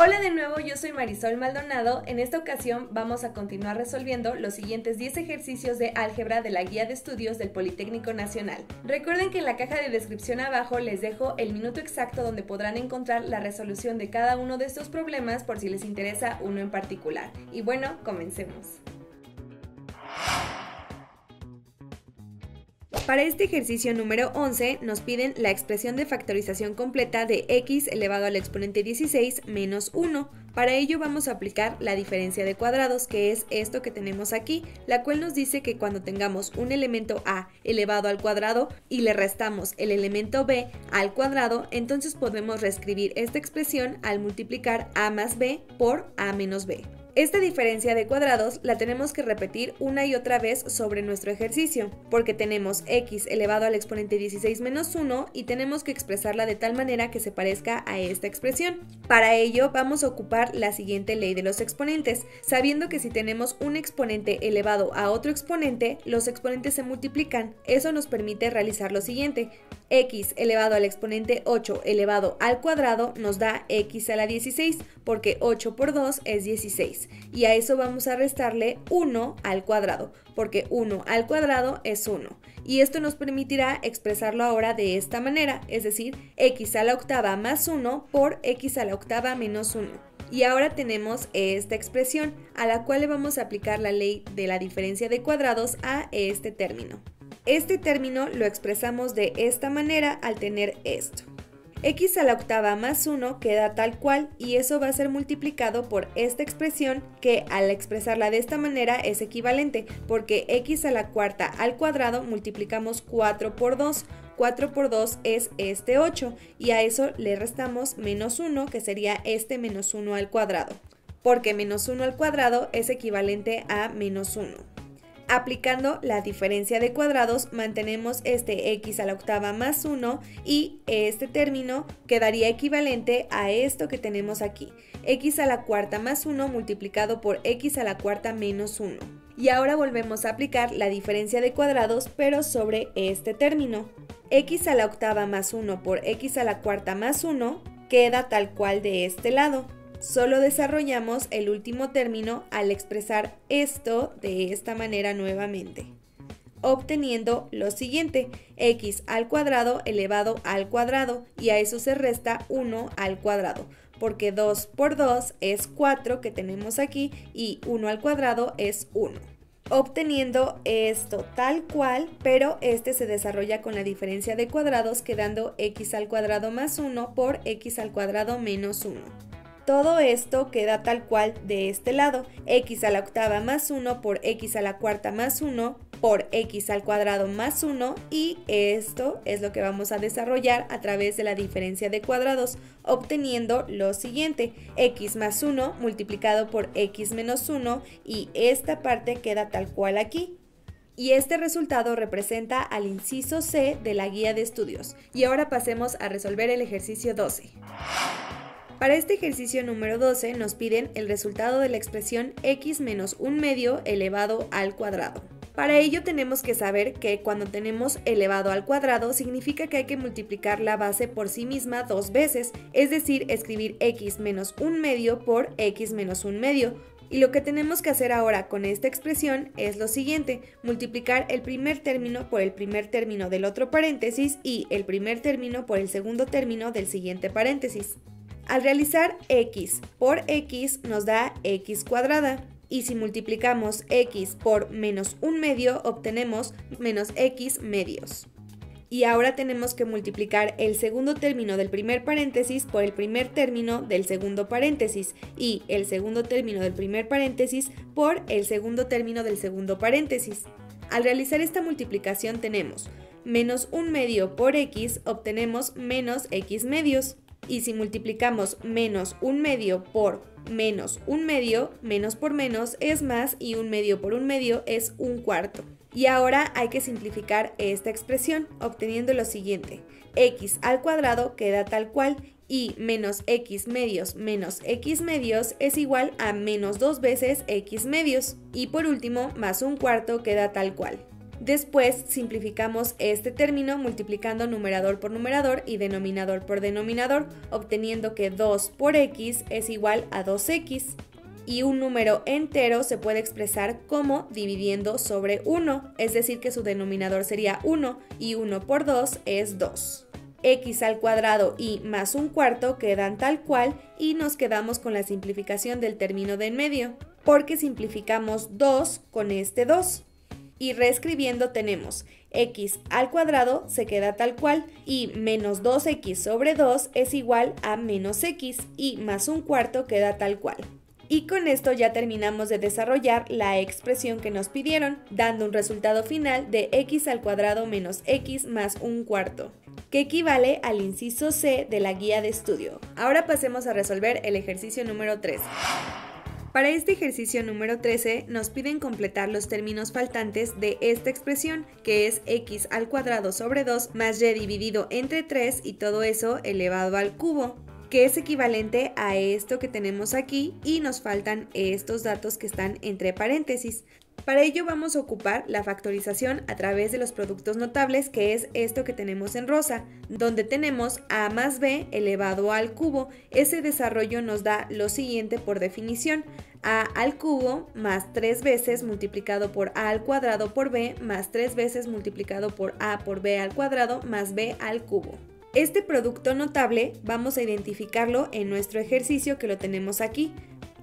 Hola de nuevo, yo soy Marisol Maldonado. En esta ocasión vamos a continuar resolviendo los siguientes 10 ejercicios de álgebra de la guía de estudios del Politécnico Nacional. Recuerden que en la caja de descripción abajo les dejo el minuto exacto donde podrán encontrar la resolución de cada uno de estos problemas por si les interesa uno en particular. Y bueno, comencemos. Para este ejercicio número 11 nos piden la expresión de factorización completa de x elevado al exponente 16 menos 1. Para ello vamos a aplicar la diferencia de cuadrados, que es esto que tenemos aquí, la cual nos dice que cuando tengamos un elemento a elevado al cuadrado y le restamos el elemento b al cuadrado, entonces podemos reescribir esta expresión al multiplicar a más b por a menos b. Esta diferencia de cuadrados la tenemos que repetir una y otra vez sobre nuestro ejercicio, porque tenemos x elevado al exponente 16 menos 1 y tenemos que expresarla de tal manera que se parezca a esta expresión. Para ello vamos a ocupar la siguiente ley de los exponentes, sabiendo que si tenemos un exponente elevado a otro exponente, los exponentes se multiplican. Eso nos permite realizar lo siguiente: x elevado al exponente 8 elevado al cuadrado nos da x a la 16, porque 8 por 2 es 16. Y a eso vamos a restarle 1 al cuadrado, porque 1 al cuadrado es 1. Y esto nos permitirá expresarlo ahora de esta manera, es decir, x a la octava más 1 por x a la octava menos 1. Y ahora tenemos esta expresión, a la cual le vamos a aplicar la ley de la diferencia de cuadrados a este término. Este término lo expresamos de esta manera al tener esto. X a la octava más 1 queda tal cual y eso va a ser multiplicado por esta expresión, que al expresarla de esta manera es equivalente, porque x a la cuarta al cuadrado multiplicamos 4 por 2. 4 por 2 es este 8 y a eso le restamos menos 1, que sería este menos 1 al cuadrado, porque menos 1 al cuadrado es equivalente a menos 1. Aplicando la diferencia de cuadrados mantenemos este x a la octava más 1 y este término quedaría equivalente a esto que tenemos aquí, x a la cuarta más 1 multiplicado por x a la cuarta menos 1. Y ahora volvemos a aplicar la diferencia de cuadrados pero sobre este término. X a la octava más 1 por x a la cuarta más 1 queda tal cual de este lado. Solo desarrollamos el último término al expresar esto de esta manera nuevamente, obteniendo lo siguiente: x al cuadrado elevado al cuadrado, y a eso se resta 1 al cuadrado, porque 2 por 2 es 4 que tenemos aquí y 1 al cuadrado es 1. Obteniendo esto tal cual, pero este se desarrolla con la diferencia de cuadrados, quedando x al cuadrado más 1 por x al cuadrado menos 1. Todo esto queda tal cual de este lado, x a la octava más 1 por x a la cuarta más 1 por x al cuadrado más 1, y esto es lo que vamos a desarrollar a través de la diferencia de cuadrados, obteniendo lo siguiente: x más 1 multiplicado por x menos 1, y esta parte queda tal cual aquí. Y este resultado representa al inciso C de la guía de estudios. Y ahora pasemos a resolver el ejercicio 12. Para este ejercicio número 12 nos piden el resultado de la expresión x menos 1/2 elevado al cuadrado. Para ello tenemos que saber que cuando tenemos elevado al cuadrado significa que hay que multiplicar la base por sí misma dos veces, es decir, escribir x menos 1/2 por x menos 1/2. Y lo que tenemos que hacer ahora con esta expresión es lo siguiente: multiplicar el primer término por el primer término del otro paréntesis y el primer término por el segundo término del siguiente paréntesis. Al realizar x por x nos da x cuadrada, y si multiplicamos x por menos 1/2 obtenemos menos x medios. Y ahora tenemos que multiplicar el segundo término del primer paréntesis por el primer término del segundo paréntesis y el segundo término del primer paréntesis por el segundo término del segundo paréntesis. Al realizar esta multiplicación tenemos menos 1/2 por x, obtenemos menos x medios. Y si multiplicamos menos 1/2 por menos 1/2, menos por menos es más, y 1/2 por 1/2 es 1/4. Y ahora hay que simplificar esta expresión, obteniendo lo siguiente: x al cuadrado queda tal cual, y menos x medios menos x medios es igual a menos 2 veces x medios. Y por último, más 1/4 queda tal cual. Después simplificamos este término multiplicando numerador por numerador y denominador por denominador, obteniendo que 2 por x es igual a 2x. Y un número entero se puede expresar como dividiendo sobre 1, es decir que su denominador sería 1 y 1 por 2 es 2. X al cuadrado y más un cuarto quedan tal cual y nos quedamos con la simplificación del término de en medio, porque simplificamos 2 con este 2. Y reescribiendo tenemos x al cuadrado se queda tal cual y menos 2x sobre 2 es igual a menos x y más un cuarto queda tal cual. Y con esto ya terminamos de desarrollar la expresión que nos pidieron, dando un resultado final de x al cuadrado menos x más un cuarto, que equivale al inciso C de la guía de estudio. Ahora pasemos a resolver el ejercicio número 13. Para este ejercicio número 13 nos piden completar los términos faltantes de esta expresión, que es x al cuadrado sobre 2 más y dividido entre 3 y todo eso elevado al cubo, que es equivalente a esto que tenemos aquí y nos faltan estos datos que están entre paréntesis. Para ello vamos a ocupar la factorización a través de los productos notables, que es esto que tenemos en rosa, donde tenemos a más b elevado al cubo. Ese desarrollo nos da lo siguiente por definición: a al cubo más 3 veces multiplicado por a al cuadrado por b más 3 veces multiplicado por a por b al cuadrado más b al cubo. Este producto notable vamos a identificarlo en nuestro ejercicio que lo tenemos aquí.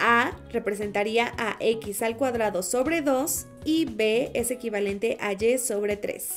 A representaría a x al cuadrado sobre 2 y b es equivalente a y sobre 3.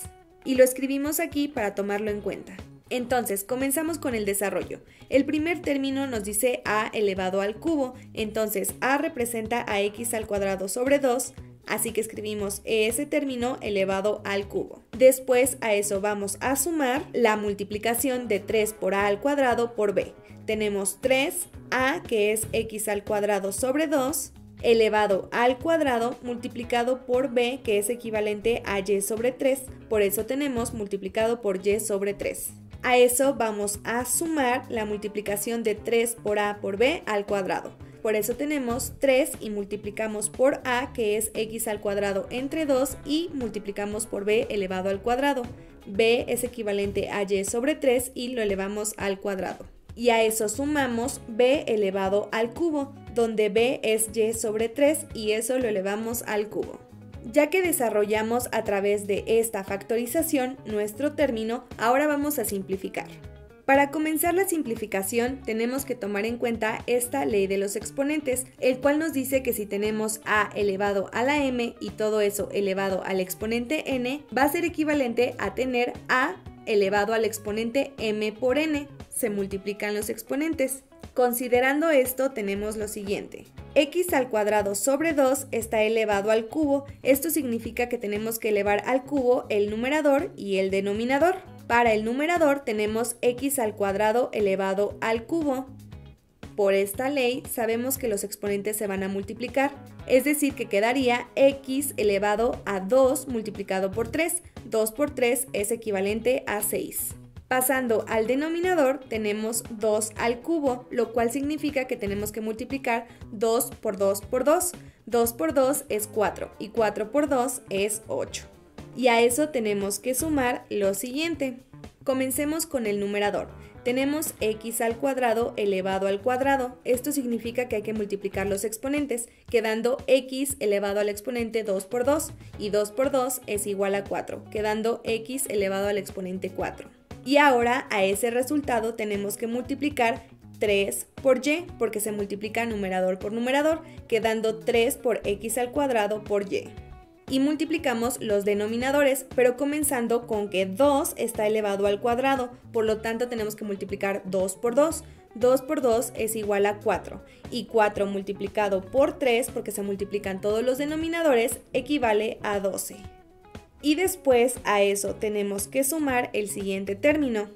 Y lo escribimos aquí para tomarlo en cuenta. Entonces, comenzamos con el desarrollo. El primer término nos dice a elevado al cubo, entonces a representa a x al cuadrado sobre 2, así que escribimos ese término elevado al cubo. Después a eso vamos a sumar la multiplicación de 3 por a al cuadrado por b. Tenemos 3a, que es x al cuadrado sobre 2, elevado al cuadrado multiplicado por b, que es equivalente a y sobre 3, por eso tenemos multiplicado por y sobre 3. A eso vamos a sumar la multiplicación de 3 por a por b al cuadrado. Por eso tenemos 3 y multiplicamos por a, que es x al cuadrado entre 2, y multiplicamos por b elevado al cuadrado. B es equivalente a y sobre 3 y lo elevamos al cuadrado. Y a eso sumamos b elevado al cubo, donde b es y sobre 3 y eso lo elevamos al cubo. Ya que desarrollamos a través de esta factorización nuestro término, ahora vamos a simplificar. Para comenzar la simplificación tenemos que tomar en cuenta esta ley de los exponentes, el cual nos dice que si tenemos a elevado a la m y todo eso elevado al exponente n, va a ser equivalente a tener a elevado al exponente m por n. Se multiplican los exponentes. Considerando esto tenemos lo siguiente: x al cuadrado sobre 2 está elevado al cubo. Esto significa que tenemos que elevar al cubo el numerador y el denominador. Para el numerador tenemos x al cuadrado elevado al cubo. Por esta ley sabemos que los exponentes se van a multiplicar, es decir que quedaría x elevado a 2 multiplicado por 3. 2 por 3 es equivalente a 6. Pasando al denominador tenemos 2 al cubo, lo cual significa que tenemos que multiplicar 2 por 2 por 2. 2 por 2 es 4 y 4 por 2 es 8. Y a eso tenemos que sumar lo siguiente. Comencemos con el numerador. Tenemos x al cuadrado elevado al cuadrado. Esto significa que hay que multiplicar los exponentes, quedando x elevado al exponente 2 por 2 y 2 por 2 es igual a 4, quedando x elevado al exponente 4. Y ahora a ese resultado tenemos que multiplicar 3 por y, porque se multiplica numerador por numerador, quedando 3 por x al cuadrado por y. Y multiplicamos los denominadores, pero comenzando con que 2 está elevado al cuadrado, por lo tanto tenemos que multiplicar 2 por 2. 2 por 2 es igual a 4, y 4 multiplicado por 3, porque se multiplican todos los denominadores, equivale a 12. Y después a eso tenemos que sumar el siguiente término.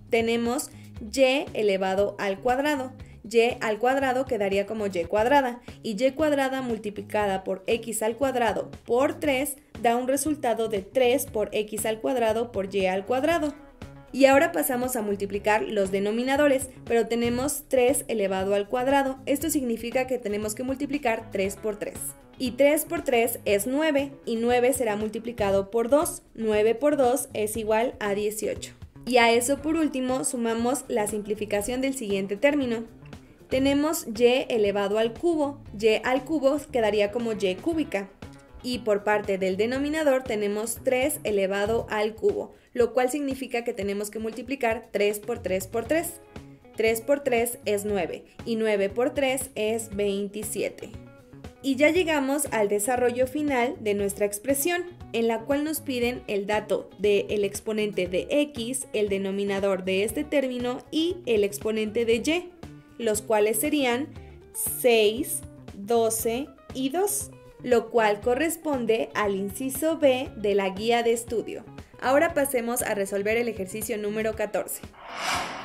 Tenemos y elevado al cuadrado. Y al cuadrado quedaría como y cuadrada, y y cuadrada multiplicada por x al cuadrado por 3 da un resultado de 3 por x al cuadrado por y al cuadrado. Y ahora pasamos a multiplicar los denominadores, pero tenemos 3 elevado al cuadrado. Esto significa que tenemos que multiplicar 3 por 3. Y 3 por 3 es 9, y 9 será multiplicado por 2. 9 por 2 es igual a 18. Y a eso por último sumamos la simplificación del siguiente término. Tenemos y elevado al cubo. Y al cubo quedaría como y cúbica. Y por parte del denominador tenemos 3 elevado al cubo, lo cual significa que tenemos que multiplicar 3 por 3 por 3. 3 por 3 es 9 y 9 por 3 es 27. Y ya llegamos al desarrollo final de nuestra expresión, en la cual nos piden el dato del exponente de x, el denominador de este término y el exponente de y, los cuales serían 6, 12 y 2. Lo cual corresponde al inciso B de la guía de estudio. Ahora pasemos a resolver el ejercicio número 14.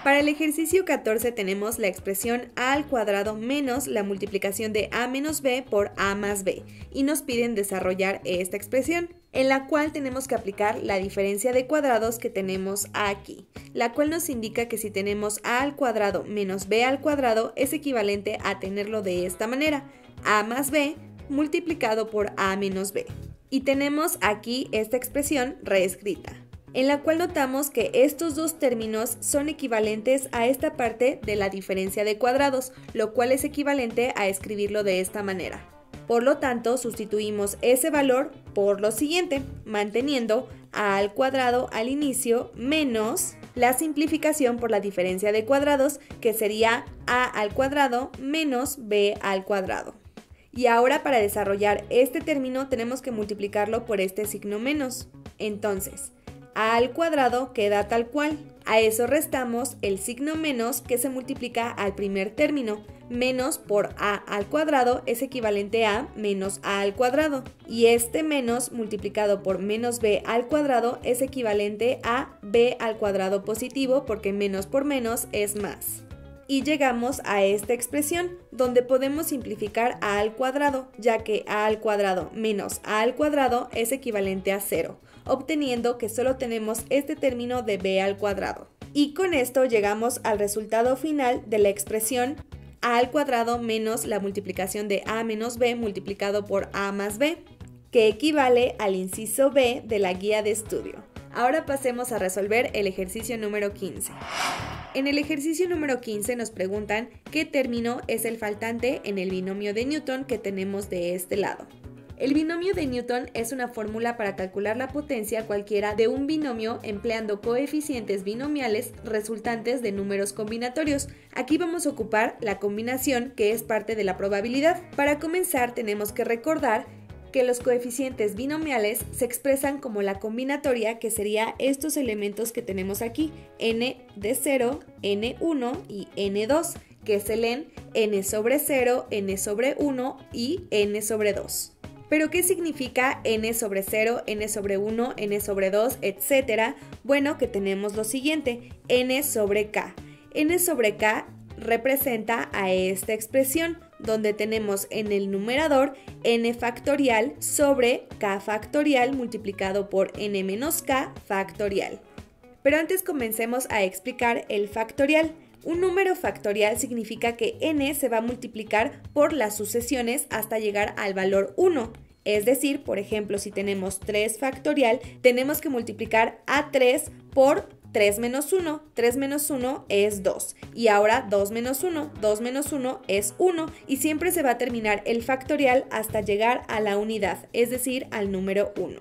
Para el ejercicio 14 tenemos la expresión a al cuadrado menos la multiplicación de a menos b por a más b y nos piden desarrollar esta expresión, en la cual tenemos que aplicar la diferencia de cuadrados que tenemos aquí, la cual nos indica que si tenemos a al cuadrado menos b al cuadrado es equivalente a tenerlo de esta manera, a más b multiplicado por a menos b. Y tenemos aquí esta expresión reescrita, en la cual notamos que estos dos términos son equivalentes a esta parte de la diferencia de cuadrados, lo cual es equivalente a escribirlo de esta manera. Por lo tanto, sustituimos ese valor por lo siguiente, manteniendo a al cuadrado al inicio menos la simplificación por la diferencia de cuadrados, que sería a al cuadrado menos b al cuadrado. Y ahora para desarrollar este término tenemos que multiplicarlo por este signo menos. Entonces, a al cuadrado queda tal cual. A eso restamos el signo menos que se multiplica al primer término. Menos por a al cuadrado es equivalente a menos a al cuadrado. Y este menos multiplicado por menos b al cuadrado es equivalente a b al cuadrado positivo, porque menos por menos es más. Y llegamos a esta expresión, donde podemos simplificar a al cuadrado, ya que a al cuadrado menos a al cuadrado es equivalente a 0, obteniendo que solo tenemos este término de b al cuadrado. Y con esto llegamos al resultado final de la expresión a al cuadrado menos la multiplicación de a menos b multiplicado por a más b, que equivale al inciso B de la guía de estudio. Ahora pasemos a resolver el ejercicio número 15. En el ejercicio número 15 nos preguntan qué término es el faltante en el binomio de Newton que tenemos de este lado. El binomio de Newton es una fórmula para calcular la potencia cualquiera de un binomio empleando coeficientes binomiales resultantes de números combinatorios. Aquí vamos a ocupar la combinación, que es parte de la probabilidad. Para comenzar tenemos que recordar que los coeficientes binomiales se expresan como la combinatoria, que sería estos elementos que tenemos aquí, n de 0, n1 y n2, que se leen n sobre 0, n sobre 1 y n sobre 2. ¿Pero qué significa n sobre 0, n sobre 1, n sobre 2, etcétera? Bueno, que tenemos lo siguiente, n sobre k. N sobre k representa a esta expresión, donde tenemos en el numerador n factorial sobre k factorial multiplicado por n menos k factorial. Pero antes comencemos a explicar el factorial. Un número factorial significa que n se va a multiplicar por las sucesiones hasta llegar al valor 1. Es decir, por ejemplo, si tenemos 3 factorial, tenemos que multiplicar a 3 por 3 menos 1, 3 menos 1 es 2, y ahora 2 menos 1, 2 menos 1 es 1, y siempre se va a terminar el factorial hasta llegar a la unidad, es decir, al número 1.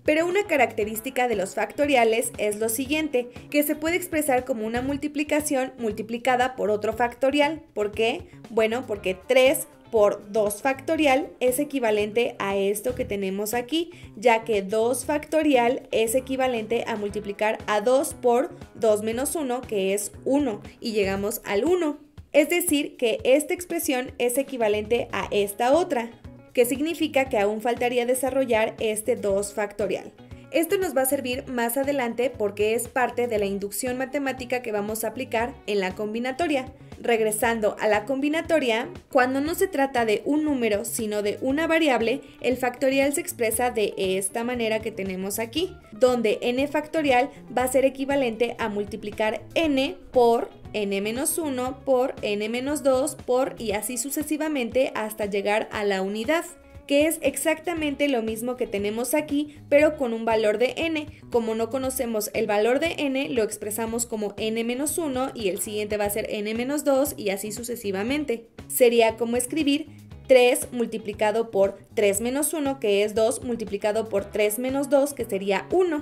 Pero una característica de los factoriales es lo siguiente, que se puede expresar como una multiplicación multiplicada por otro factorial. ¿Por qué? Bueno, porque 3 por 2 factorial es equivalente a esto que tenemos aquí, ya que 2 factorial es equivalente a multiplicar a 2 por 2 menos 1, que es 1, y llegamos al 1. Es decir, que esta expresión es equivalente a esta otra, que significa que aún faltaría desarrollar este 2 factorial. Esto nos va a servir más adelante porque es parte de la inducción matemática que vamos a aplicar en la combinatoria. Regresando a la combinatoria, cuando no se trata de un número sino de una variable, el factorial se expresa de esta manera que tenemos aquí, donde n factorial va a ser equivalente a multiplicar n por n-1 por n-2 por y así sucesivamente hasta llegar a la unidad, que es exactamente lo mismo que tenemos aquí, pero con un valor de n. Como no conocemos el valor de n, lo expresamos como n-1 y el siguiente va a ser n-2 y así sucesivamente. Sería como escribir 3 multiplicado por 3 menos 1, que es 2, multiplicado por 3 menos 2, que sería 1.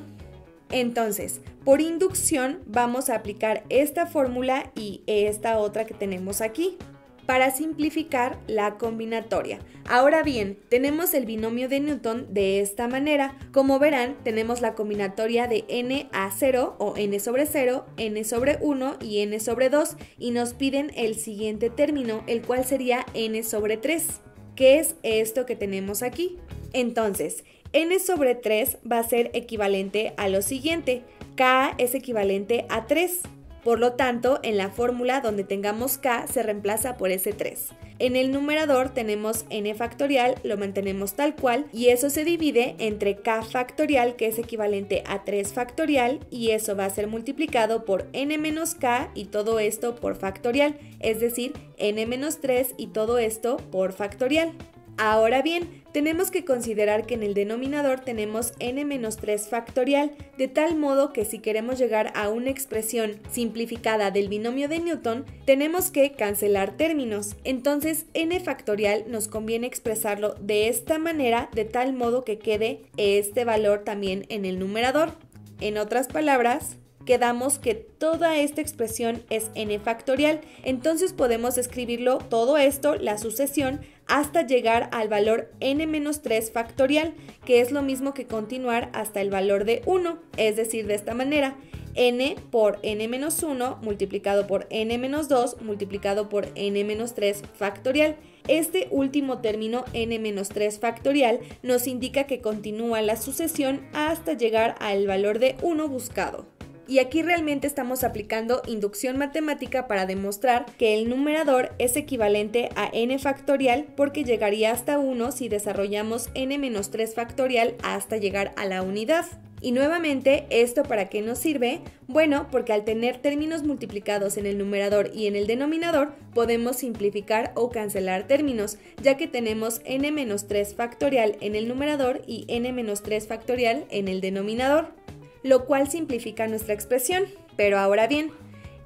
Entonces, por inducción vamos a aplicar esta fórmula y esta otra que tenemos aquí para simplificar la combinatoria. Ahora bien, tenemos el binomio de Newton de esta manera. Como verán, tenemos la combinatoria de n a 0 o n sobre 0, n sobre 1 y n sobre 2 y nos piden el siguiente término, el cual sería n sobre 3, que es esto que tenemos aquí. Entonces, n sobre 3 va a ser equivalente a lo siguiente, k es equivalente a 3. Por lo tanto, en la fórmula donde tengamos k se reemplaza por ese 3. En el numerador tenemos n factorial, lo mantenemos tal cual y eso se divide entre k factorial, que es equivalente a 3 factorial, y eso va a ser multiplicado por n menos k y todo esto por factorial, es decir, n menos 3 y todo esto por factorial. Ahora bien, tenemos que considerar que en el denominador tenemos n-3 factorial, de tal modo que si queremos llegar a una expresión simplificada del binomio de Newton, tenemos que cancelar términos. Entonces, n factorial nos conviene expresarlo de esta manera, de tal modo que quede este valor también en el numerador. En otras palabras, quedamos que toda esta expresión es n factorial, entonces podemos escribirlo todo esto, la sucesión, hasta llegar al valor n-3 factorial, que es lo mismo que continuar hasta el valor de 1, es decir, de esta manera, n por n-1 multiplicado por n-2 multiplicado por n-3 factorial. Este último término, n-3 factorial, nos indica que continúa la sucesión hasta llegar al valor de 1 buscado. Y aquí realmente estamos aplicando inducción matemática para demostrar que el numerador es equivalente a n factorial porque llegaría hasta 1 si desarrollamos n-3 factorial hasta llegar a la unidad. Y nuevamente, ¿esto para qué nos sirve? Bueno, porque al tener términos multiplicados en el numerador y en el denominador, podemos simplificar o cancelar términos, ya que tenemos n-3 factorial en el numerador y n-3 factorial en el denominador, lo cual simplifica nuestra expresión. Pero ahora bien,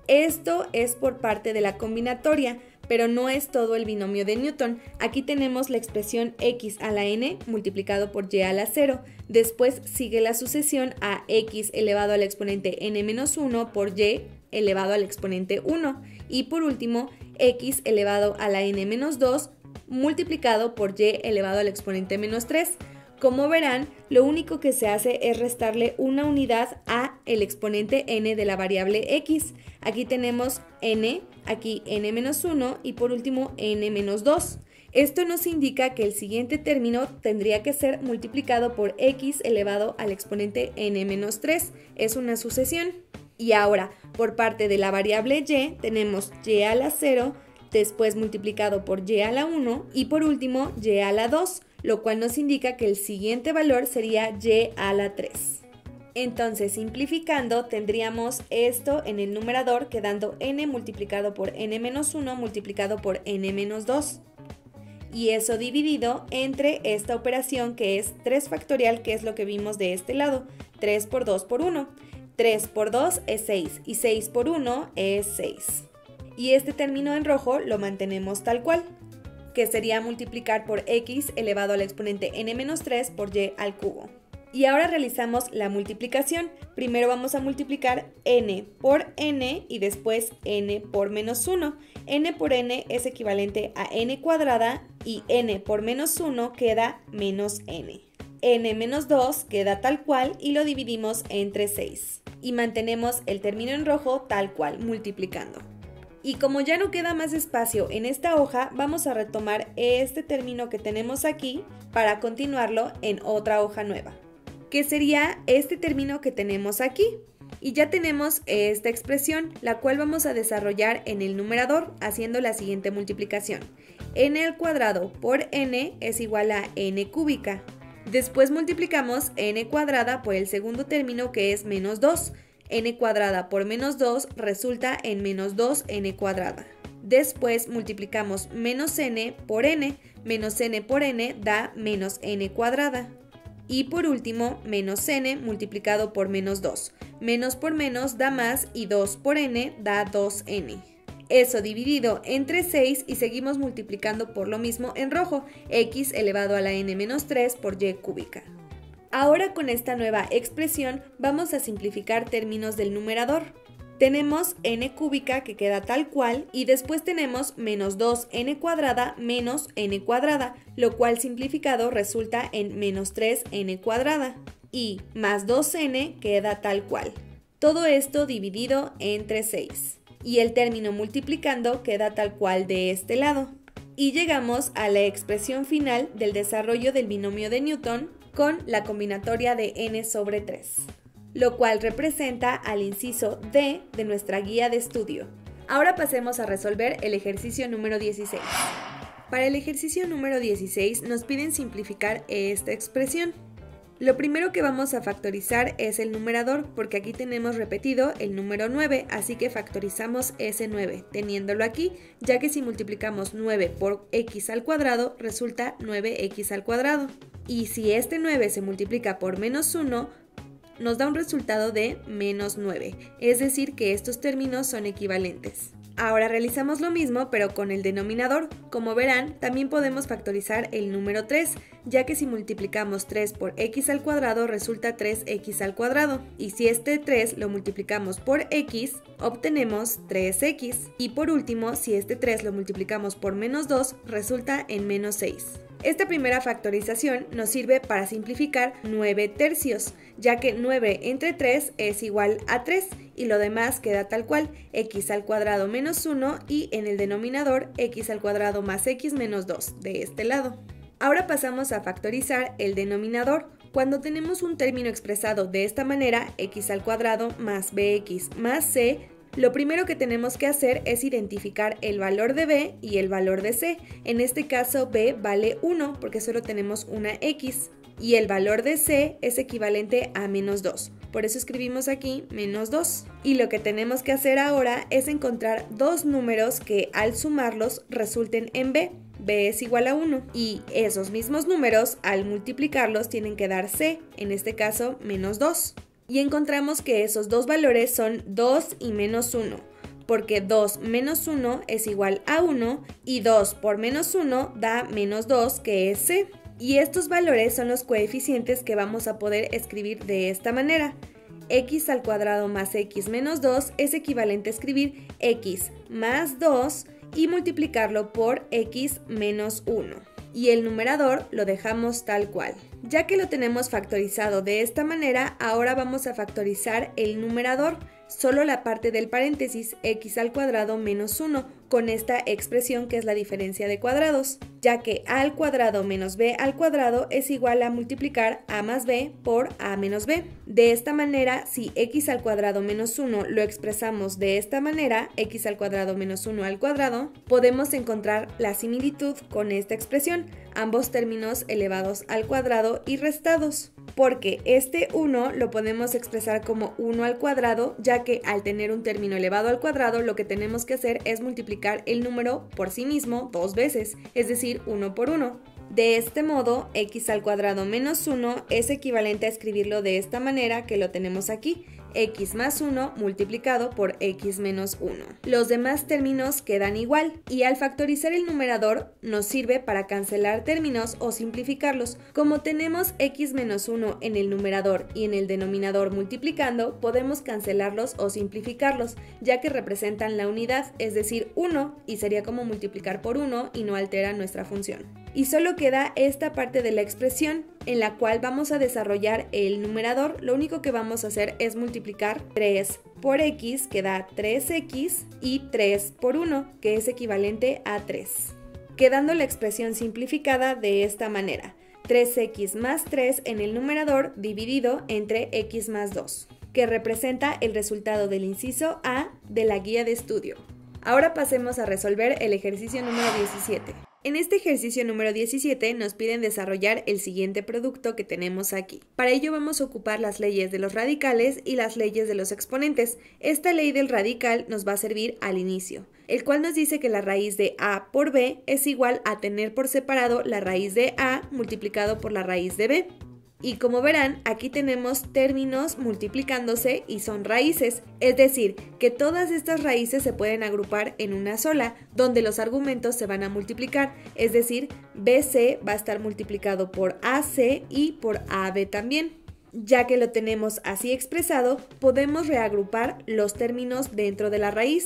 esto es por parte de la combinatoria, pero no es todo el binomio de Newton. Aquí tenemos la expresión x a la n multiplicado por y a la 0. Después sigue la sucesión a x elevado al exponente n-1 por y elevado al exponente 1. Y por último, x elevado a la n-2 multiplicado por y elevado al exponente -3. Como verán, lo único que se hace es restarle una unidad a el exponente n de la variable x. Aquí tenemos n, aquí n-1 y por último n-2. Esto nos indica que el siguiente término tendría que ser multiplicado por x elevado al exponente n-3. Es una sucesión. Y ahora, por parte de la variable y, tenemos y a la 0, después multiplicado por y a la 1 y por último y a la 2. Lo cual nos indica que el siguiente valor sería y a la 3. Entonces, simplificando, tendríamos esto en el numerador quedando n multiplicado por n-1 multiplicado por n-2. Y eso dividido entre esta operación que es 3 factorial, que es lo que vimos de este lado, 3 por 2 por 1. 3 por 2 es 6 y 6 por 1 es 6. Y este término en rojo lo mantenemos tal cual, que sería multiplicar por x elevado al exponente n-3 por y al cubo. Y ahora realizamos la multiplicación. Primero vamos a multiplicar n por n y después n por menos 1. N por n es equivalente a n cuadrada y n por menos 1 queda menos n. N menos 2 queda tal cual y lo dividimos entre 6. Y mantenemos el término en rojo tal cual, multiplicando. Y como ya no queda más espacio en esta hoja, vamos a retomar este término que tenemos aquí para continuarlo en otra hoja nueva. que sería este término que tenemos aquí. Y ya tenemos esta expresión, la cual vamos a desarrollar en el numerador haciendo la siguiente multiplicación. N al cuadrado por n es igual a n cúbica. Después multiplicamos n cuadrada por el segundo término, que es menos 2. N cuadrada por menos 2 resulta en menos 2n cuadrada. Después multiplicamos menos n por n. Menos n por n da menos n cuadrada. Y por último, menos n multiplicado por menos 2. Menos por menos da más y 2 por n da 2n. Eso dividido entre 6 y seguimos multiplicando por lo mismo en rojo, x elevado a la n menos 3 por y cúbica. Ahora con esta nueva expresión vamos a simplificar términos del numerador. Tenemos n cúbica que queda tal cual y después tenemos menos 2n cuadrada menos n cuadrada, lo cual simplificado resulta en menos 3n cuadrada y más 2n queda tal cual. Todo esto dividido entre 6 y el término multiplicando queda tal cual de este lado. Y llegamos a la expresión final del desarrollo del binomio de Newton con la combinatoria de n sobre 3. Lo cual representa al inciso D de nuestra guía de estudio. Ahora pasemos a resolver el ejercicio número 16. Para el ejercicio número 16 nos piden simplificar esta expresión. Lo primero que vamos a factorizar es el numerador, porque aquí tenemos repetido el número 9, así que factorizamos ese 9, teniéndolo aquí, ya que si multiplicamos 9 por x al cuadrado, resulta 9x al cuadrado. Y si este 9 se multiplica por menos 1, nos da un resultado de menos 9, es decir que estos términos son equivalentes. Ahora realizamos lo mismo pero con el denominador. Como verán, también podemos factorizar el número 3, ya que si multiplicamos 3 por x al cuadrado resulta 3x al cuadrado. Y si este 3 lo multiplicamos por x, obtenemos 3x. Y por último, si este 3 lo multiplicamos por menos 2, resulta en menos 6. Esta primera factorización nos sirve para simplificar 9 tercios, ya que 9 entre 3 es igual a 3 y lo demás queda tal cual, x al cuadrado menos 1 y en el denominador x al cuadrado más x menos 2 de este lado. Ahora pasamos a factorizar el denominador. Cuando tenemos un término expresado de esta manera, x al cuadrado más bx más c, lo primero que tenemos que hacer es identificar el valor de b y el valor de c. En este caso b vale 1 porque solo tenemos una x y el valor de c es equivalente a menos 2. Por eso escribimos aquí menos 2. Y lo que tenemos que hacer ahora es encontrar dos números que al sumarlos resulten en b. b es igual a 1 y esos mismos números al multiplicarlos tienen que dar c, en este caso menos 2. Y encontramos que esos dos valores son 2 y menos 1, porque 2 menos 1 es igual a 1 y 2 por menos 1 da menos 2, que es c. Y estos valores son los coeficientes que vamos a poder escribir de esta manera. X al cuadrado más x menos 2 es equivalente a escribir x más 2 y multiplicarlo por x menos 1. Y el numerador lo dejamos tal cual. Ya que lo tenemos factorizado de esta manera, ahora vamos a factorizar el numerador, solo la parte del paréntesis x al cuadrado menos 1, con esta expresión que es la diferencia de cuadrados, ya que a al cuadrado menos b al cuadrado es igual a multiplicar a más b por a menos b. De esta manera, si x al cuadrado menos 1 lo expresamos de esta manera, x al cuadrado menos 1 al cuadrado, podemos encontrar la similitud con esta expresión, ambos términos elevados al cuadrado y restados, porque este 1 lo podemos expresar como 1 al cuadrado, ya que al tener un término elevado al cuadrado lo que tenemos que hacer es multiplicar el número por sí mismo dos veces, es decir, 1 por 1. De este modo, x al cuadrado menos 1 es equivalente a escribirlo de esta manera que lo tenemos aquí, x más 1 multiplicado por x menos 1. Los demás términos quedan igual y al factorizar el numerador nos sirve para cancelar términos o simplificarlos. Como tenemos x menos 1 en el numerador y en el denominador multiplicando, podemos cancelarlos o simplificarlos, ya que representan la unidad, es decir, 1, y sería como multiplicar por 1 y no altera nuestra función. Y solo queda esta parte de la expresión en la cual vamos a desarrollar el numerador. Lo único que vamos a hacer es multiplicar 3 por x, que da 3x, y 3 por 1, que es equivalente a 3. Quedando la expresión simplificada de esta manera. 3x más 3 en el numerador dividido entre x más 2, que representa el resultado del inciso A de la guía de estudio. Ahora pasemos a resolver el ejercicio número 17. En este ejercicio número 17 nos piden desarrollar el siguiente producto que tenemos aquí. Para ello vamos a ocupar las leyes de los radicales y las leyes de los exponentes. Esta ley del radical nos va a servir al inicio, el cual nos dice que la raíz de a por b es igual a tener por separado la raíz de a multiplicado por la raíz de b. Y como verán, aquí tenemos términos multiplicándose y son raíces, es decir, que todas estas raíces se pueden agrupar en una sola, donde los argumentos se van a multiplicar, es decir, BC va a estar multiplicado por AC y por AB también. Ya que lo tenemos así expresado, podemos reagrupar los términos dentro de la raíz.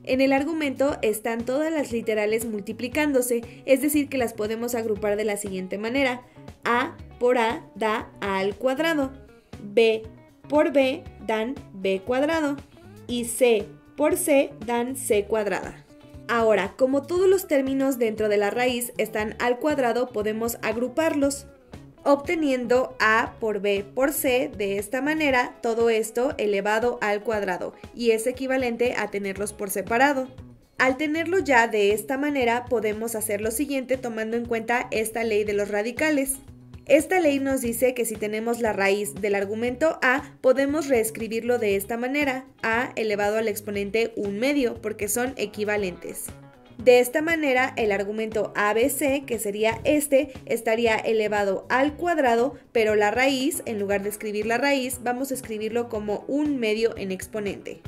En el argumento están todas las literales multiplicándose, es decir, que las podemos agrupar de la siguiente manera. A por A da A al cuadrado, B por B dan B cuadrado y C por C dan C cuadrada. Ahora, como todos los términos dentro de la raíz están al cuadrado, podemos agruparlos, obteniendo A por B por C de esta manera, todo esto elevado al cuadrado, y es equivalente a tenerlos por separado. Al tenerlo ya de esta manera, podemos hacer lo siguiente tomando en cuenta esta ley de los radicales. Esta ley nos dice que si tenemos la raíz del argumento a, podemos reescribirlo de esta manera, a elevado al exponente 1/2, porque son equivalentes. De esta manera, el argumento ABC, que sería este, estaría elevado al cuadrado, pero la raíz, en lugar de escribir la raíz, vamos a escribirlo como 1/2 en exponente.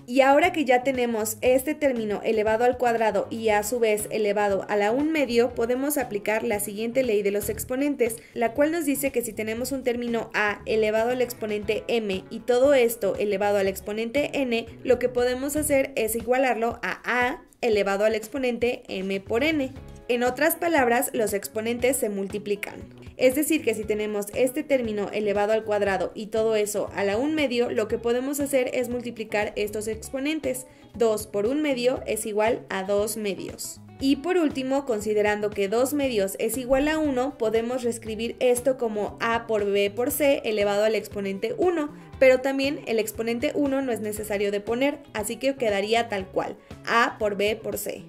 Y ahora que ya tenemos este término elevado al cuadrado y a su vez elevado a la 1/2, podemos aplicar la siguiente ley de los exponentes, la cual nos dice que si tenemos un término a elevado al exponente m y todo esto elevado al exponente n, lo que podemos hacer es igualarlo a elevado al exponente m por n. En otras palabras, los exponentes se multiplican. Es decir, que si tenemos este término elevado al cuadrado y todo eso a la 1/2, lo que podemos hacer es multiplicar estos exponentes. 2 por 1/2 es igual a 2/2. Y por último, considerando que 2/2 es igual a 1, podemos reescribir esto como a por b por c elevado al exponente 1, pero también el exponente 1 no es necesario de poner, así que quedaría tal cual, a por b por c.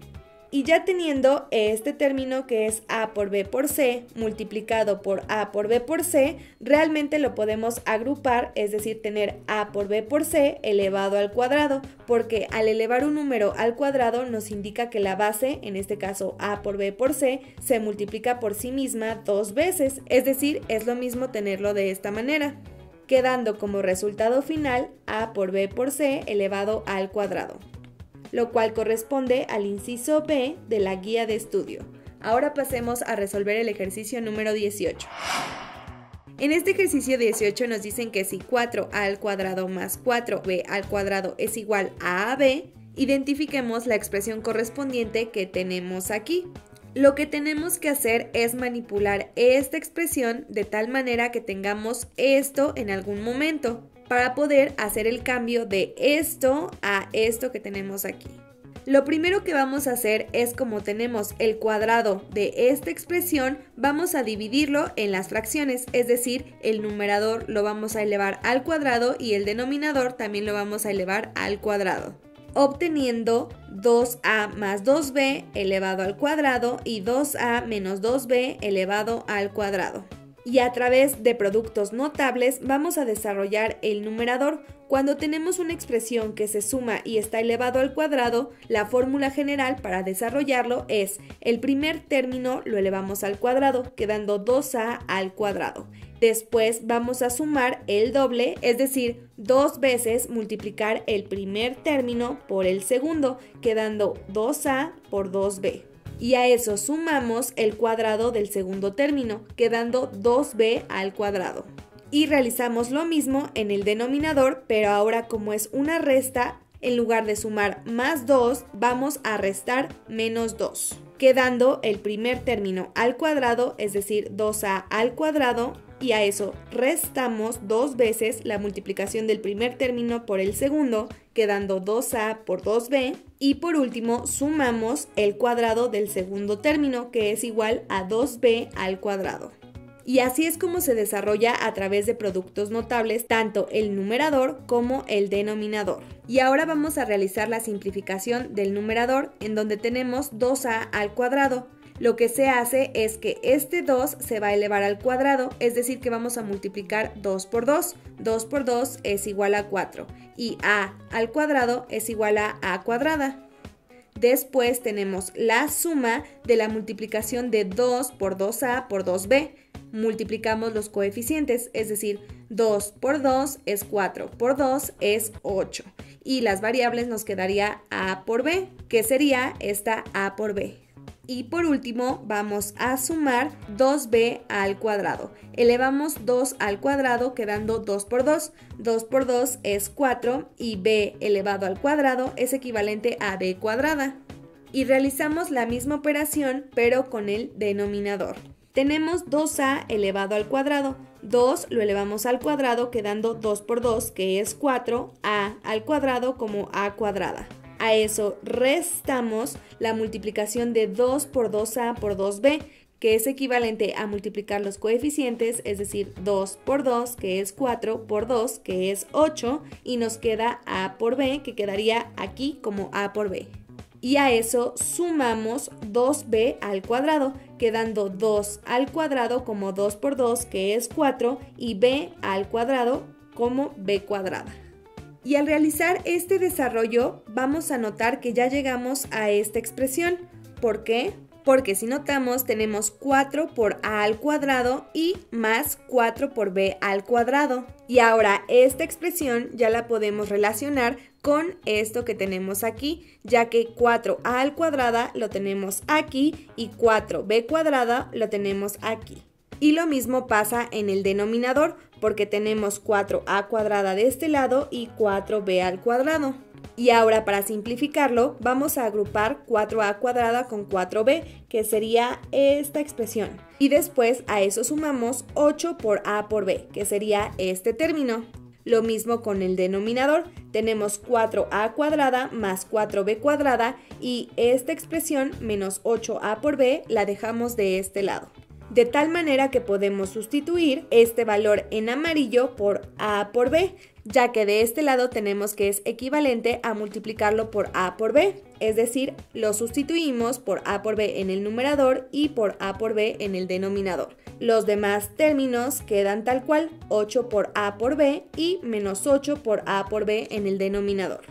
Y ya teniendo este término que es a por b por c multiplicado por a por b por c, realmente lo podemos agrupar, es decir, tener a por b por c elevado al cuadrado, porque al elevar un número al cuadrado nos indica que la base, en este caso a por b por c, se multiplica por sí misma 2 veces, es decir, es lo mismo tenerlo de esta manera, quedando como resultado final a por b por c elevado al cuadrado, lo cual corresponde al inciso B de la guía de estudio. Ahora pasemos a resolver el ejercicio número 18. En este ejercicio 18 nos dicen que si 4a al cuadrado más 4b al cuadrado es igual a ab, identifiquemos la expresión correspondiente que tenemos aquí. Lo que tenemos que hacer es manipular esta expresión de tal manera que tengamos esto en algún momento, para poder hacer el cambio de esto a esto que tenemos aquí. Lo primero que vamos a hacer es, como tenemos el cuadrado de esta expresión, vamos a dividirlo en las fracciones, es decir, el numerador lo vamos a elevar al cuadrado y el denominador también lo vamos a elevar al cuadrado, obteniendo 2a más 2b elevado al cuadrado y 2a menos 2b elevado al cuadrado. Y a través de productos notables vamos a desarrollar el numerador. Cuando tenemos una expresión que se suma y está elevado al cuadrado, la fórmula general para desarrollarlo es el primer término lo elevamos al cuadrado, quedando 2a al cuadrado. Después vamos a sumar el doble, es decir, 2 veces multiplicar el primer término por el segundo, quedando 2a por 2b. Y a eso sumamos el cuadrado del segundo término, quedando 2b al cuadrado. Y realizamos lo mismo en el denominador, pero ahora como es una resta, en lugar de sumar más 2, vamos a restar menos 2, quedando el primer término al cuadrado, es decir, 2a al cuadrado, y a eso restamos 2 veces la multiplicación del primer término por el segundo, quedando 2a por 2b, y por último sumamos el cuadrado del segundo término, que es igual a 2b al cuadrado. Y así es como se desarrolla a través de productos notables tanto el numerador como el denominador. Y ahora vamos a realizar la simplificación del numerador, en donde tenemos 2a al cuadrado. Lo que se hace es que este 2 se va a elevar al cuadrado, es decir que vamos a multiplicar 2 por 2. 2 por 2 es igual a 4 y a al cuadrado es igual a cuadrada. Después tenemos la suma de la multiplicación de 2 por 2a por 2b. Multiplicamos los coeficientes, es decir, 2 por 2 es 4, por 2 es 8. Y las variables nos quedaría a por b, que sería esta a por b. Y por último vamos a sumar 2b al cuadrado. Elevamos 2 al cuadrado quedando 2 por 2. 2 por 2 es 4 y b elevado al cuadrado es equivalente a b cuadrada. Y realizamos la misma operación pero con el denominador. Tenemos 2a elevado al cuadrado. 2 lo elevamos al cuadrado quedando 2 por 2 que es 4, a al cuadrado como a cuadrada. A eso restamos la multiplicación de 2 por 2a por 2b, que es equivalente a multiplicar los coeficientes, es decir, 2 por 2, que es 4, por 2, que es 8, y nos queda a por b, que quedaría aquí como a por b. Y a eso sumamos 2b al cuadrado, quedando 2 al cuadrado como 2 por 2, que es 4, y b al cuadrado como b cuadrada. Y al realizar este desarrollo vamos a notar que ya llegamos a esta expresión. ¿Por qué? Porque si notamos tenemos 4 por a al cuadrado y más 4 por b al cuadrado. Y ahora esta expresión ya la podemos relacionar con esto que tenemos aquí, ya que 4a al cuadrado lo tenemos aquí y 4b cuadrada lo tenemos aquí. Y lo mismo pasa en el denominador, porque tenemos 4a cuadrada de este lado y 4b al cuadrado. Y ahora para simplificarlo vamos a agrupar 4a cuadrada con 4b, que sería esta expresión. Y después a eso sumamos 8 por a por b, que sería este término. Lo mismo con el denominador, tenemos 4a cuadrada más 4b cuadrada y esta expresión menos 8a por b la dejamos de este lado. De tal manera que podemos sustituir este valor en amarillo por a por b, ya que de este lado tenemos que es equivalente a multiplicarlo por a por b, es decir, lo sustituimos por a por b en el numerador y por a por b en el denominador. Los demás términos quedan tal cual, 8 por a por b y menos 8 por a por b en el denominador.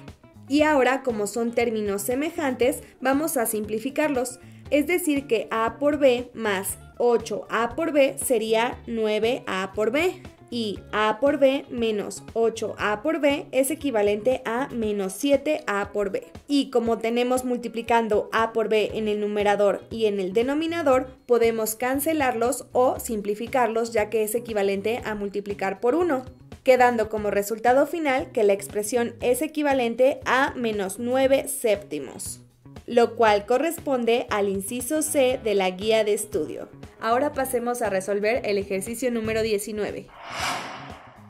Y ahora, como son términos semejantes, vamos a simplificarlos, es decir que a por b más 8a por b sería 9a por b y a por b menos 8a por b es equivalente a menos 7a por b. Y como tenemos multiplicando a por b en el numerador y en el denominador, podemos cancelarlos o simplificarlos, ya que es equivalente a multiplicar por 1. Quedando como resultado final que la expresión es equivalente a menos 9 séptimos, lo cual corresponde al inciso C de la guía de estudio. Ahora pasemos a resolver el ejercicio número 19.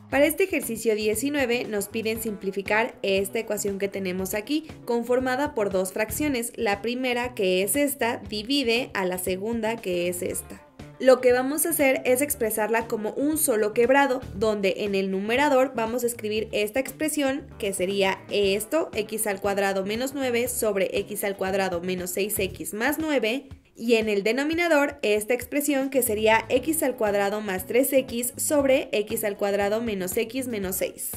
Para este ejercicio 19 nos piden simplificar esta ecuación que tenemos aquí, conformada por dos fracciones. La primera, que es esta, divide a la segunda, que es esta. Lo que vamos a hacer es expresarla como un solo quebrado, donde en el numerador vamos a escribir esta expresión, que sería esto, x al cuadrado menos 9 sobre x al cuadrado menos 6x más 9, y en el denominador esta expresión, que sería x al cuadrado más 3x sobre x al cuadrado menos x menos 6.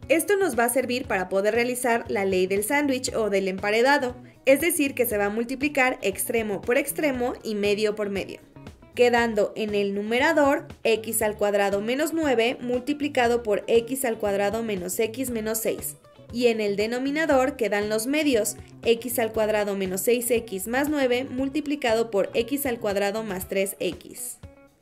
Esto nos va a servir para poder realizar la ley del sándwich o del emparedado, es decir que se va a multiplicar extremo por extremo y medio por medio, quedando en el numerador x al cuadrado menos 9 multiplicado por x al cuadrado menos x menos 6. Y en el denominador quedan los medios, x al cuadrado menos 6x más 9 multiplicado por x al cuadrado más 3x.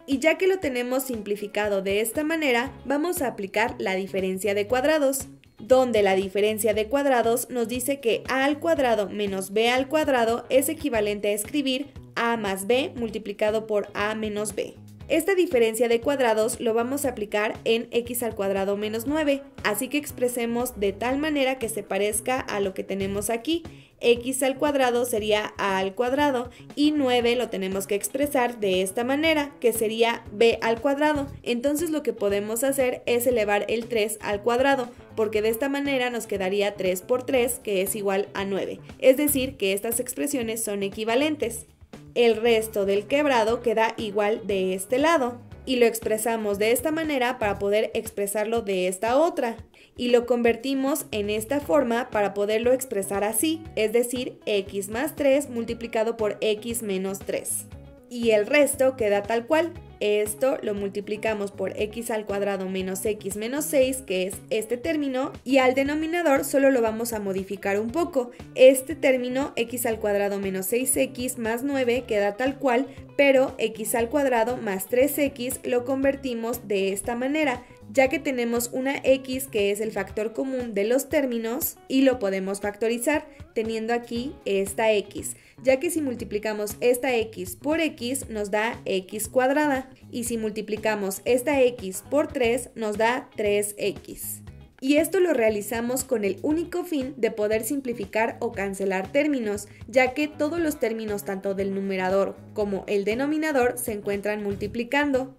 Y ya que lo tenemos simplificado de esta manera, vamos a aplicar la diferencia de cuadrados, donde la diferencia de cuadrados nos dice que a al cuadrado menos b al cuadrado es equivalente a escribir a más b multiplicado por a menos b. Esta diferencia de cuadrados lo vamos a aplicar en x al cuadrado menos 9, así que expresemos de tal manera que se parezca a lo que tenemos aquí. X al cuadrado sería a al cuadrado y 9 lo tenemos que expresar de esta manera, que sería b al cuadrado. Entonces lo que podemos hacer es elevar el 3 al cuadrado, porque de esta manera nos quedaría 3 por 3, que es igual a 9. Es decir, que estas expresiones son equivalentes. El resto del quebrado queda igual de este lado y lo expresamos de esta manera para poder expresarlo de esta otra y lo convertimos en esta forma para poderlo expresar así, es decir, x más 3 multiplicado por x menos 3. Y el resto queda tal cual. Esto lo multiplicamos por x al cuadrado menos x menos 6, que es este término, y al denominador solo lo vamos a modificar un poco. Este término, x al cuadrado menos 6x más 9, queda tal cual, pero x al cuadrado más 3x lo convertimos de esta manera, ya que tenemos una x que es el factor común de los términos y lo podemos factorizar teniendo aquí esta x, ya que si multiplicamos esta x por x nos da x cuadrada y si multiplicamos esta x por 3 nos da 3x. Y esto lo realizamos con el único fin de poder simplificar o cancelar términos, ya que todos los términos tanto del numerador como el denominador se encuentran multiplicando.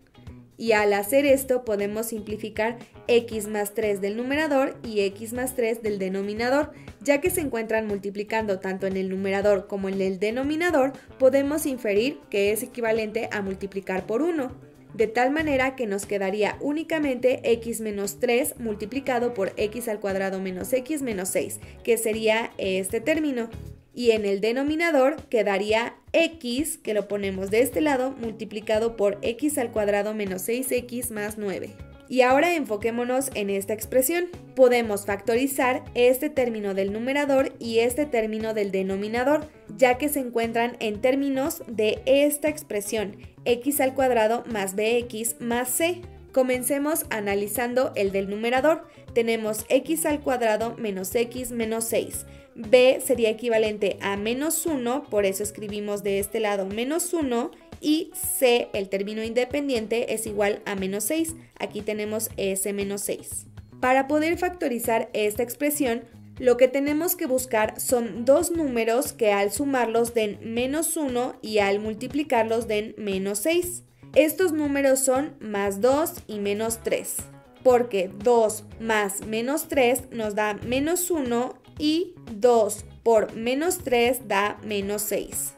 Y al hacer esto podemos simplificar x más 3 del numerador y x más 3 del denominador, ya que se encuentran multiplicando tanto en el numerador como en el denominador, podemos inferir que es equivalente a multiplicar por 1, de tal manera que nos quedaría únicamente x menos 3 multiplicado por x al cuadrado menos x menos 6, que sería este término. Y en el denominador quedaría x, que lo ponemos de este lado, multiplicado por x al cuadrado menos 6x más 9. Y ahora enfoquémonos en esta expresión. Podemos factorizar este término del numerador y este término del denominador, ya que se encuentran en términos de esta expresión, x al cuadrado más bx más c. Comencemos analizando el del numerador. Tenemos x al cuadrado menos x menos 6. B sería equivalente a menos 1, por eso escribimos de este lado menos 1, y C, el término independiente, es igual a menos 6. Aquí tenemos ese menos 6. Para poder factorizar esta expresión, lo que tenemos que buscar son dos números que al sumarlos den menos 1 y al multiplicarlos den menos 6. Estos números son más 2 y menos 3, porque 2 más menos 3 nos da menos 1 y 2 por menos 3 da menos 6.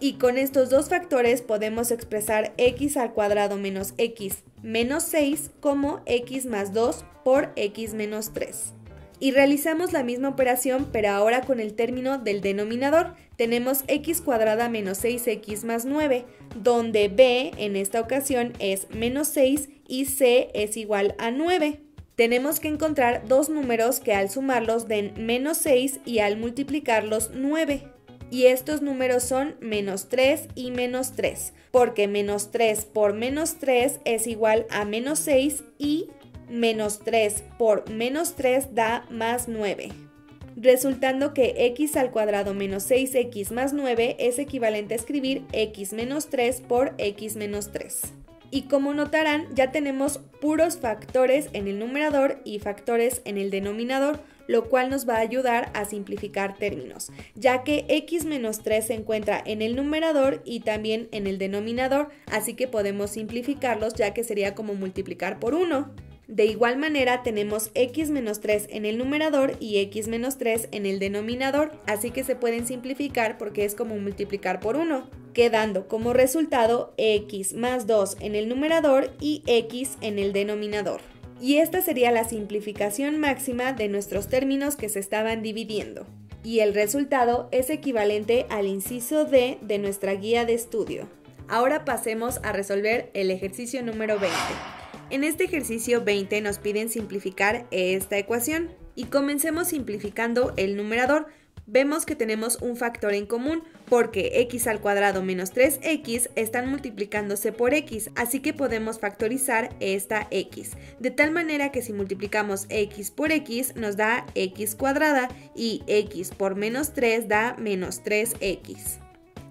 Y con estos dos factores podemos expresar x al cuadrado menos x menos 6 como x más 2 por x menos 3. Y realizamos la misma operación, pero ahora con el término del denominador. Tenemos x cuadrada menos 6x más 9, donde b en esta ocasión es menos 6 y c es igual a 9. Tenemos que encontrar dos números que al sumarlos den menos 6 y al multiplicarlos 9. Y estos números son menos 3 y menos 3, porque menos 3 por menos 3 es igual a menos 6 y menos 3 por menos 3 da más 9. Resultando que x al cuadrado menos 6x más 9 es equivalente a escribir x menos 3 por x menos 3. Y como notarán, ya tenemos puros factores en el numerador y factores en el denominador, lo cual nos va a ayudar a simplificar términos, ya que x menos 3 se encuentra en el numerador y también en el denominador, así que podemos simplificarlos, ya que sería como multiplicar por 1. De igual manera tenemos x menos 3 en el numerador y x menos 3 en el denominador, así que se pueden simplificar porque es como multiplicar por 1, quedando como resultado x más 2 en el numerador y x en el denominador. Y esta sería la simplificación máxima de nuestros términos que se estaban dividiendo. Y el resultado es equivalente al inciso D de nuestra guía de estudio. Ahora pasemos a resolver el ejercicio número 20. En este ejercicio 20 nos piden simplificar esta ecuación y comencemos simplificando el numerador. Vemos que tenemos un factor en común porque x al cuadrado menos 3x están multiplicándose por x, así que podemos factorizar esta x, de tal manera que si multiplicamos x por x nos da x cuadrada y x por menos 3 da menos 3x.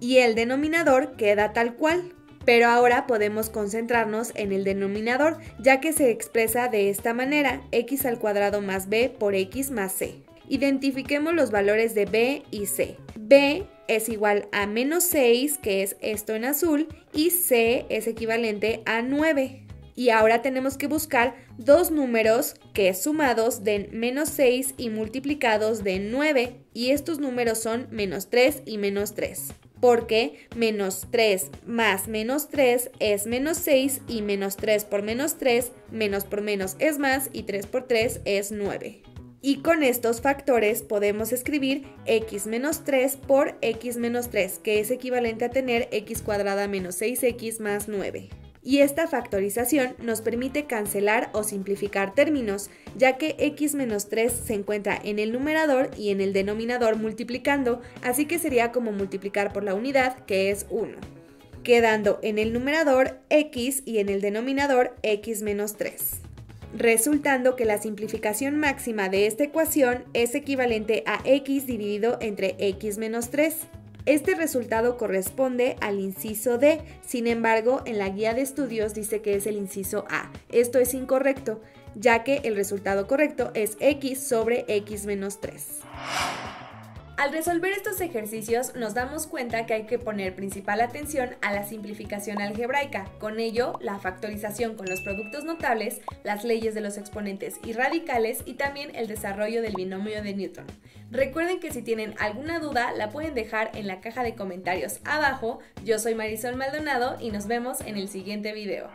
Y el denominador queda tal cual. Pero ahora podemos concentrarnos en el denominador, ya que se expresa de esta manera, x al cuadrado más b por x más c. Identifiquemos los valores de b y c. b es igual a menos 6, que es esto en azul, y c es equivalente a 9. Y ahora tenemos que buscar dos números que sumados den menos 6 y multiplicados den 9. Y estos números son menos 3 y menos 3. Porque menos 3 más menos 3 es menos 6 y menos 3 por menos 3, menos por menos es más y 3 por 3 es 9. Y con estos factores podemos escribir x menos 3 por x menos 3, que es equivalente a tener x cuadrada menos 6x más 9. Y esta factorización nos permite cancelar o simplificar términos, ya que x menos 3 se encuentra en el numerador y en el denominador multiplicando, así que sería como multiplicar por la unidad, que es 1. Quedando en el numerador x y en el denominador x menos 3. Resultando que la simplificación máxima de esta ecuación es equivalente a x dividido entre x menos 3. Este resultado corresponde al inciso D, sin embargo, en la guía de estudios dice que es el inciso A. Esto es incorrecto, ya que el resultado correcto es x sobre x menos 3. Al resolver estos ejercicios nos damos cuenta que hay que poner principal atención a la simplificación algebraica, con ello la factorización con los productos notables, las leyes de los exponentes y radicales y también el desarrollo del binomio de Newton. Recuerden que si tienen alguna duda la pueden dejar en la caja de comentarios abajo. Yo soy Marisol Maldonado y nos vemos en el siguiente video.